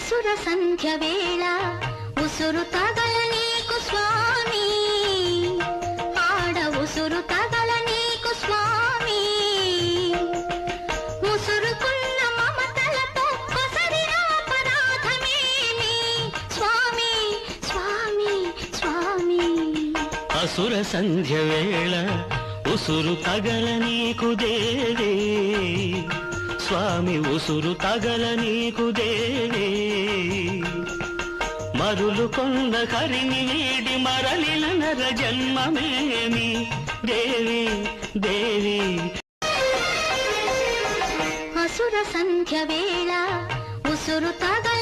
అసుర సంధ్య వేళ ఉసురు తగల నీకు స్వామి, ఆడ ఉసురు తగల నీకు స్వామి, ముసురుకున్న మమతలతో కొసరిన అపరాధమేమి స్వామి స్వామి స్వామి. అసుర సంధ్య వేళ ఉసురు తగల నీకు దేవే స్వామి, ఉసురు తగల నీకు దేవే. మరులు కొండ హరిని వీడి మరలిన నర జన్మమేమి దేవి దేవి. అసుర సంధ్య వేళ ఉసురు తగల